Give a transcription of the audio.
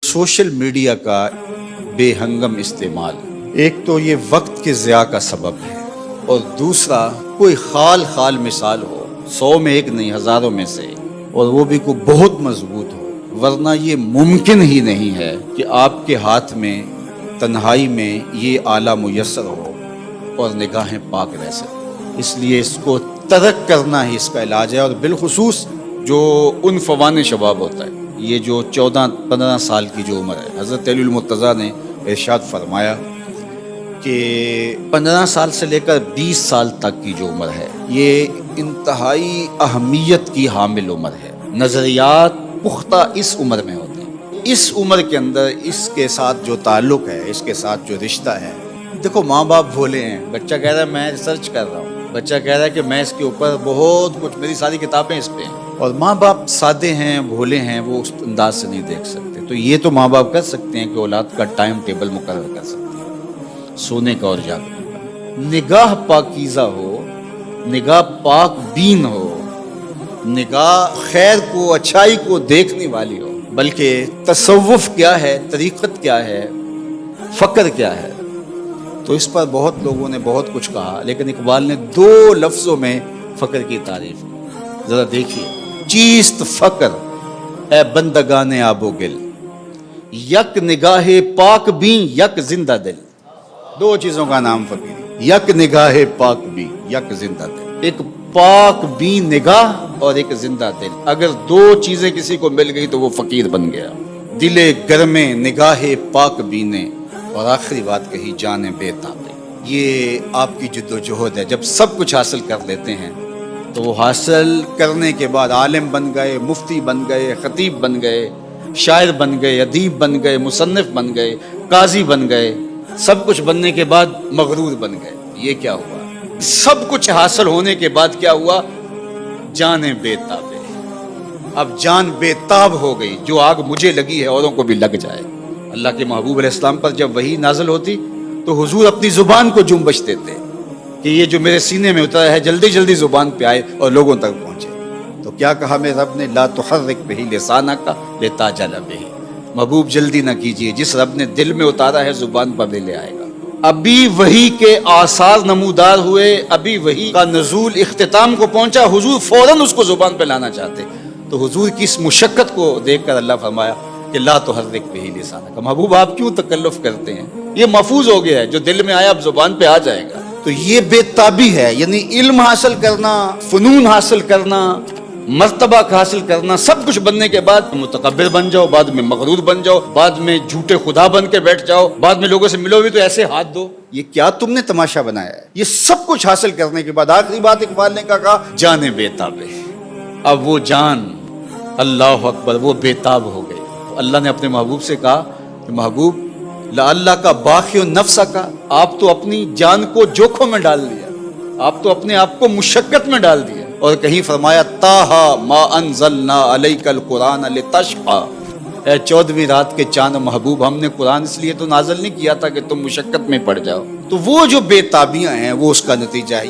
Social media का बेहंगम इस्तेमाल एक तो ये वक्त के ज़िया का सबब है और दूसरा कोई खाल खाल मिसाल हो, 100 में एक नहीं हज़ारों में से, और वो भी कोई बहुत मजबूत हो, वरना ये मुमकिन ही नहीं है कि आपके हाथ में तन्हाई में ये आला मुयस्सर हो और निगाहें पाक रह सकें। इसलिए इसको तर्क करना ही इसका इलाज है। और बिलखुसूस जो उन फवान शबाब होता है, ये जो 14-15 साल की जो उम्र है, हज़रत अली मुर्तज़ा ने इरशाद फरमाया कि 15 साल से लेकर 20 साल तक की जो उम्र है, ये इंतहाई अहमियत की हामिल उम्र है। नज़रियात पुख्ता इस उम्र में होते हैं। इस उम्र के अंदर इसके साथ जो ताल्लुक़ है, इसके साथ जो रिश्ता है, देखो माँ बाप भोले हैं, बच्चा कह रहा है मैं रिसर्च कर रहा हूँ, बच्चा कह रहा है कि मैं इसके ऊपर बहुत कुछ, मेरी सारी किताबें इस पे हैं, और माँ बाप सादे हैं, भोले हैं, वो उस अंदाज से नहीं देख सकते। तो ये तो माँ बाप कर सकते हैं कि औलाद का टाइम टेबल मुकर्रर कर सकते हैं, सोने का और जागने का। निगाह पाकीज़ा हो, निगाह पाक बीन हो, निगाह खैर को, अच्छाई को देखने वाली हो। बल्कि तसव्वुफ क्या है, तरीक़त क्या है, फ़क्र क्या है, तो इस पर बहुत लोगों ने बहुत कुछ कहा, लेकिन इकबाल ने 2 लफ्ज़ों में फ़क्र की तारीफ़ की। ज़रा देखिए, चीस्त फ़क्र ए बंदगाने आबो गिल, यक निगाहे पाक भी यक जिंदा दिल। 2 चीज़ों का नाम फ़कीर, यक निगाहे पाक भी यक जिंदा दिल। एक पाक भी निगाह और एक जिंदा दिल। अगर 2 चीज़ें किसी को मिल गई तो वो फ़कीर बन गया। दिले गर्मे निगाहे पाक बीने, और आखिरी बात कही, जाने बेताबे। ये आपकी जिद्दोजहद है। जब सब कुछ हासिल कर लेते हैं तो वो हासिल करने के बाद आलिम बन गए, मुफ्ती बन गए, खतीब बन गए, शायर बन गए, अदीब बन गए, मुसन्निफ बन गए, काजी बन गए। सब कुछ बनने के बाद मगरूर बन गए। ये क्या हुआ? सब कुछ हासिल होने के बाद क्या हुआ? जाने बेताबे। अब जान बेताब हो गई, जो आग मुझे लगी है औरों को भी लग जाए। अल्लाह के महबूब अलैहिस्सलाम पर जब वही नाज़िल होती तो हुजूर अपनी ज़ुबान को जुम्बश देते कि ये जो मेरे सीने में उतरा है जल्दी जल्दी ज़ुबान पे आए और लोगों तक पहुँचे। तो क्या कहा मेरे रब ने? ला तुहर्रिक बिही लिसानका लिताजल बिही। महबूब जल्दी ना कीजिए, जिस रब ने दिल में उतारा है ज़ुबान पर भी ले आएगा। अभी वही के आसार नमूदार हुए, अभी वही का नज़ूल इख्तिताम को पहुँचा, हुजूर फ़ौरन उसको ज़ुबान पर लाना चाहते। तो हुजूर की इस मुशक्क़त को देख कर अल्लाह फरमाया कि ला तुहर्रिक बिही लिसानका। महबूब आप क्यों तकल्लुफ़ करते हैं? ये महफूज हो गया है, जो दिल में आया अब ज़ुबान पे आ जाएगा। तो ये बेताबी है, यानी इल्म हासिल करना, फ़नून हासिल करना, मर्तबा हासिल करना, सब कुछ बनने के बाद मुतकब्बिर बन जाओ, बाद में मगरूर बन जाओ, बाद में झूठे खुदा बन के बैठ जाओ, बाद में लोगों से मिलो भी तो ऐसे हाथ दो। ये क्या तुमने तमाशा बनाया है? ये सब कुछ हासिल करने के बाद आखिरी बात इकबाल ने कहा, जाने बेताबे। अब वो जान, अल्लाह अकबर, वो बेताब हो गई। तो अल्लाह ने अपने महबूब से कहा कि महबूब ला अल्लाह का बाक़ी नफ्सा का, आप तो अपनी जान को जोखों में डाल दिया, आप तो अपने आप को मुशक्कत में डाल दिया। और कहीं फरमाया ताहा मा अनज़लना अलैकल कुरान लितशक़ा। 14वीं रात के चांद महबूब, हमने कुरान इसलिए तो नाज़िल नहीं किया था कि तुम मुशक्कत में पड़ जाओ। तो वो जो बेताबियां हैं वो उसका नतीजा है।